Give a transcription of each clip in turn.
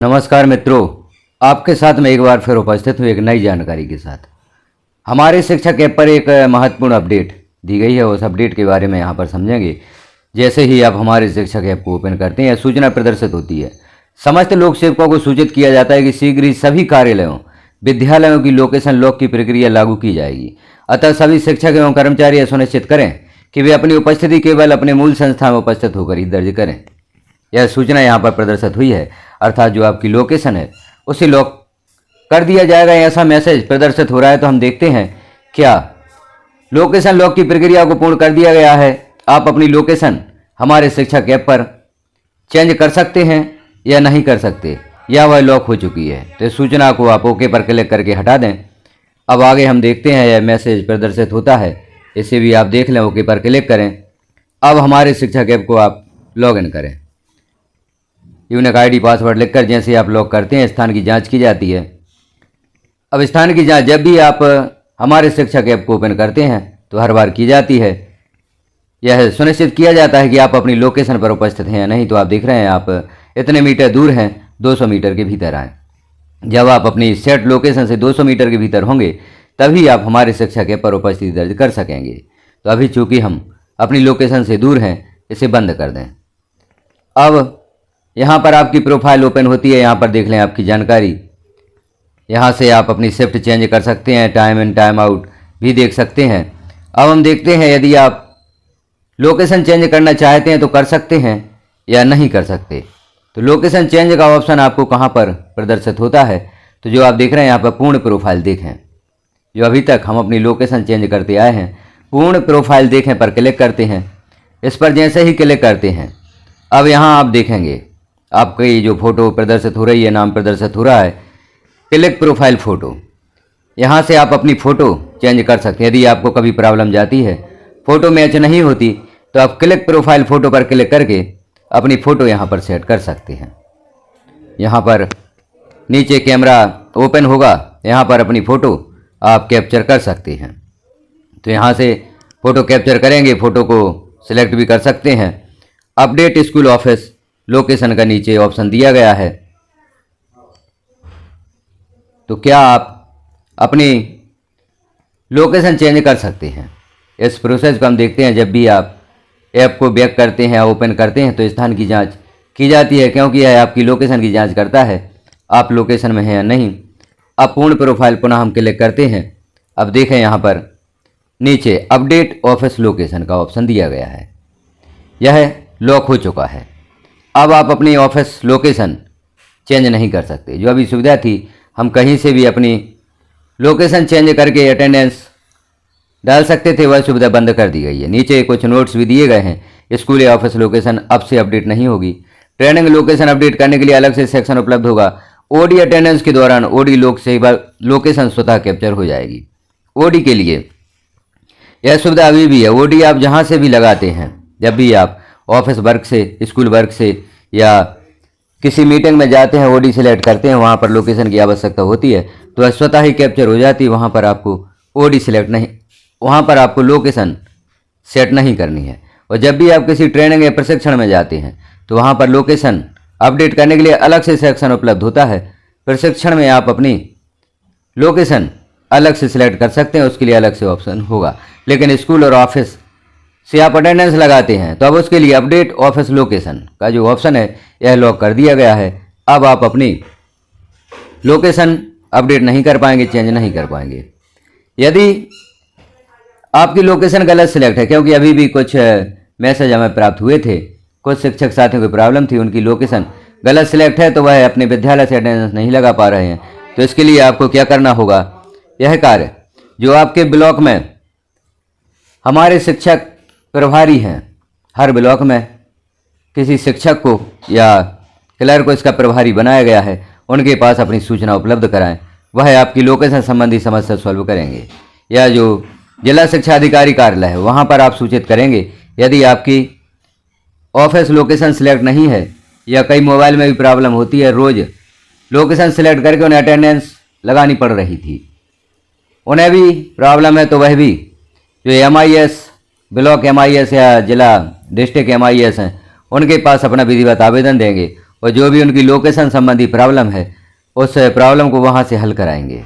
नमस्कार मित्रों, आपके साथ मैं एक बार फिर उपस्थित हूँ एक नई जानकारी के साथ। हमारे शिक्षक ऐप पर एक महत्वपूर्ण अपडेट दी गई है। उस अपडेट के बारे में यहाँ पर समझेंगे। जैसे ही आप हमारे शिक्षक ऐप को ओपन करते हैं, सूचना प्रदर्शित होती है। समस्त लोक सेवकों को सूचित किया जाता है कि शीघ्र ही सभी कार्यालयों, विद्यालयों की लोकेशन लॉक की प्रक्रिया लागू की जाएगी। अतः सभी शिक्षक एवं कर्मचारी यह सुनिश्चित करें कि वे अपनी उपस्थिति केवल अपने मूल संस्था में उपस्थित होकर ही दर्ज करें। यह सूचना यहाँ पर प्रदर्शित हुई है, अर्थात जो आपकी लोकेशन है उसे लॉक कर दिया जाएगा, ऐसा मैसेज प्रदर्शित हो रहा है। तो हम देखते हैं क्या लोकेशन लॉक की प्रक्रिया को पूर्ण कर दिया गया है। आप अपनी लोकेशन हमारे शिक्षक ऐप पर चेंज कर सकते हैं या नहीं कर सकते, या वह लॉक हो चुकी है। तो इस सूचना को आप ओके पर क्लिक करके हटा दें। अब आगे हम देखते हैं यह मैसेज प्रदर्शित होता है, इसे भी आप देख लें। ओके पर क्लिक करें। अब हमारे शिक्षक ऐप को आप लॉग इन करें। यूनिक आईडी पासवर्ड लिखकर जैसे आप लॉग करते हैं, स्थान की जांच की जाती है। अब स्थान की जांच जब भी आप हमारे शिक्षक ऐप को ओपन करते हैं तो हर बार की जाती है। यह सुनिश्चित किया जाता है कि आप अपनी लोकेशन पर उपस्थित हैं या नहीं। तो आप देख रहे हैं आप इतने मीटर दूर हैं, 200 मीटर के भीतर आएँ। जब आप अपनी सेट लोकेशन से 200 मीटर के भीतर होंगे तभी आप हमारे शिक्षक ऐप पर उपस्थिति दर्ज कर सकेंगे। तो अभी चूँकि हम अपनी लोकेशन से दूर हैं, इसे बंद कर दें। अब यहाँ पर आपकी प्रोफाइल ओपन होती है। यहाँ पर देख लें आपकी जानकारी। यहाँ से आप अपनी शिफ्ट चेंज कर सकते हैं, टाइम इन टाइम आउट भी देख सकते हैं। अब हम देखते हैं यदि आप लोकेशन चेंज करना चाहते हैं तो कर सकते हैं या नहीं कर सकते। तो लोकेशन चेंज का ऑप्शन आपको कहाँ पर प्रदर्शित होता है, तो जो आप देख रहे हैं यहाँ पर पूर्ण प्रोफाइल देखें। जो अभी तक हम अपनी लोकेशन चेंज करते आए हैं, पूर्ण प्रोफाइल देखें पर क्लिक करते हैं। इस पर जैसे ही क्लिक करते हैं, अब यहाँ आप देखेंगे आपकी जो फ़ोटो प्रदर्शित हो रही है, नाम प्रदर्शित हो रहा है क्लिक प्रोफाइल फ़ोटो। यहाँ से आप अपनी फ़ोटो चेंज कर सकते हैं। यदि आपको कभी प्रॉब्लम जाती है, फ़ोटो मैच नहीं होती, तो आप क्लिक प्रोफाइल फ़ोटो पर क्लिक करके अपनी फ़ोटो यहाँ पर सेट कर सकते हैं। यहाँ पर नीचे कैमरा ओपन होगा, यहाँ पर अपनी फ़ोटो आप कैप्चर कर सकते हैं। तो यहाँ से फ़ोटो कैप्चर करेंगे, फ़ोटो को सिलेक्ट भी कर सकते हैं। अपडेट स्कूल ऑफिस लोकेशन का नीचे ऑप्शन दिया गया है। तो क्या आप अपनी लोकेशन चेंज कर सकते हैं। इस प्रोसेस को हम देखते हैं। जब भी आप ऐप को बैक करते हैं, ओपन करते हैं, तो स्थान की जांच की जाती है, क्योंकि यह आपकी लोकेशन की जांच करता है आप लोकेशन में हैं या नहीं। अब पूर्ण प्रोफाइल पुनः हम क्लिक करते हैं। अब देखें यहाँ पर नीचे अपडेट ऑफिस लोकेशन का ऑप्शन दिया गया है। यह लॉक हो चुका है। अब आप अपनी ऑफिस लोकेशन चेंज नहीं कर सकते। जो अभी सुविधा थी, हम कहीं से भी अपनी लोकेशन चेंज करके अटेंडेंस डाल सकते थे, वह सुविधा बंद कर दी गई है। नीचे कुछ नोट्स भी दिए गए हैं। स्कूल या ऑफिस लोकेशन अब से अपडेट नहीं होगी। ट्रेनिंग लोकेशन अपडेट करने के लिए अलग से सेक्शन उपलब्ध होगा। ओडी अटेंडेंस के दौरान ओडी लोकेशन स्वतः कैप्चर हो जाएगी। ओडी के लिए यह सुविधा अभी भी है। ओडी आप जहाँ से भी लगाते हैं, जब भी आप ऑफिस वर्क से, स्कूल वर्क से या किसी मीटिंग में जाते हैं, ओडी सिलेक्ट करते हैं, वहाँ पर लोकेशन की आवश्यकता होती है, तो स्वतः ही कैप्चर हो जाती है। वहाँ पर आपको ओडी सिलेक्ट नहीं, वहाँ पर आपको लोकेशन सेट नहीं करनी है। और जब भी आप किसी ट्रेनिंग या प्रशिक्षण में जाते हैं, तो वहाँ पर लोकेशन अपडेट करने के लिए अलग से सेक्शन उपलब्ध होता है। प्रशिक्षण में आप अपनी लोकेशन अलग से सिलेक्ट कर सकते हैं, उसके लिए अलग से ऑप्शन होगा। लेकिन स्कूल और ऑफिस से आप अटेंडेंस लगाते हैं, तो अब उसके लिए अपडेट ऑफिस लोकेशन का जो ऑप्शन है, यह लॉक कर दिया गया है। अब आप अपनी लोकेशन अपडेट नहीं कर पाएंगे, चेंज नहीं कर पाएंगे। यदि आपकी लोकेशन गलत सिलेक्ट है, क्योंकि अभी भी कुछ मैसेज हमें प्राप्त हुए थे, कुछ शिक्षक साथियों की प्रॉब्लम थी, उनकी लोकेशन गलत सिलेक्ट है, तो वह अपने विद्यालय से अटेंडेंस नहीं लगा पा रहे हैं। तो इसके लिए आपको क्या करना होगा, यह कार्य जो आपके ब्लॉक में हमारे शिक्षक प्रभारी हैं, हर ब्लॉक में किसी शिक्षक को या क्लर्क को इसका प्रभारी बनाया गया है, उनके पास अपनी सूचना उपलब्ध कराएं। वह आपकी लोकेशन संबंधी समस्या सॉल्व करेंगे। या जो जिला शिक्षा अधिकारी कार्यालय है, वहाँ पर आप सूचित करेंगे यदि आपकी ऑफिस लोकेशन सिलेक्ट नहीं है, या कई मोबाइल में भी प्रॉब्लम होती है, रोज़ लोकेशन सिलेक्ट करके उन्हें अटेंडेंस लगानी पड़ रही थी, उन्हें भी प्रॉब्लम है, तो वह भी जो MIS ब्लॉक MIS या जिला डिस्ट्रिक्ट MIS हैं, उनके पास अपना विधिवत आवेदन देंगे। और जो भी उनकी लोकेशन संबंधी प्रॉब्लम है उस प्रॉब्लम को वहाँ से हल कराएंगे।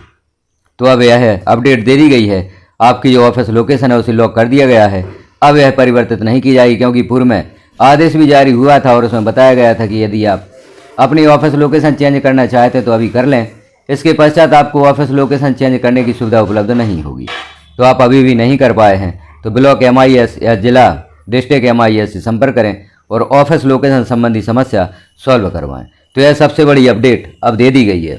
तो अब यह अपडेट दे दी गई है, आपकी जो ऑफिस लोकेशन है उसे लॉक कर दिया गया है। अब यह परिवर्तित नहीं की जाएगी, क्योंकि पूर्व में आदेश भी जारी हुआ था और उसमें बताया गया था कि यदि आप अपनी ऑफिस लोकेशन चेंज करना चाहते हैं तो अभी कर लें, इसके पश्चात आपको ऑफिस लोकेशन चेंज करने की सुविधा उपलब्ध नहीं होगी। तो आप अभी भी नहीं कर पाए हैं तो ब्लॉक MIS या जिला डिस्ट्रिक्ट MIS से संपर्क करें और ऑफिस लोकेशन संबंधी समस्या सॉल्व करवाएं। तो यह सबसे बड़ी अपडेट अब दे दी गई है,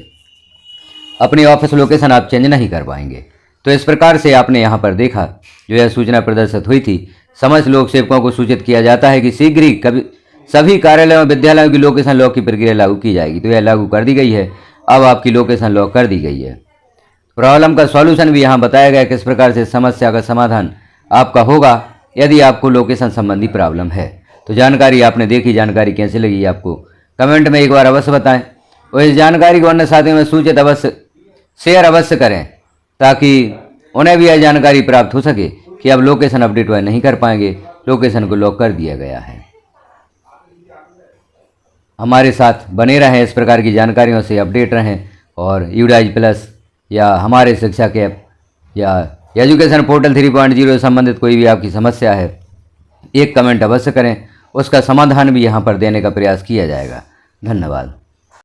अपनी ऑफिस लोकेशन आप चेंज नहीं कर पाएंगे। तो इस प्रकार से आपने यहाँ पर देखा जो यह सूचना प्रदर्शित हुई थी। समस्त लोक सेवकों को सूचित किया जाता है कि शीघ्र ही कभी सभी कार्यालयों और विद्यालयों की लोकेशन लॉक की प्रक्रिया लागू की जाएगी। तो यह लागू कर दी गई है, अब आपकी लोकेशन लॉक कर दी गई है। प्रॉब्लम का सॉल्यूशन भी यहाँ बताया गया किस प्रकार से समस्या का समाधान आपका होगा यदि आपको लोकेशन संबंधी प्रॉब्लम है। तो जानकारी आपने देखी, जानकारी कैसी लगी आपको कमेंट में एक बार अवश्य बताएं और इस जानकारी को अन्य साथियों में सूचित अवश्य शेयर अवश्य करें, ताकि उन्हें भी यह जानकारी प्राप्त हो सके कि अब लोकेशन अपडेट वह नहीं कर पाएंगे, लोकेशन को लॉक कर दिया गया है। हमारे साथ बने रहें, इस प्रकार की जानकारियों से अपडेट रहें और यूडाइज प्लस या हमारे शिक्षा के ऐप या एजुकेशन पोर्टल 3.0 संबंधित कोई भी आपकी समस्या है, एक कमेंट अवश्य करें, उसका समाधान भी यहाँ पर देने का प्रयास किया जाएगा। धन्यवाद।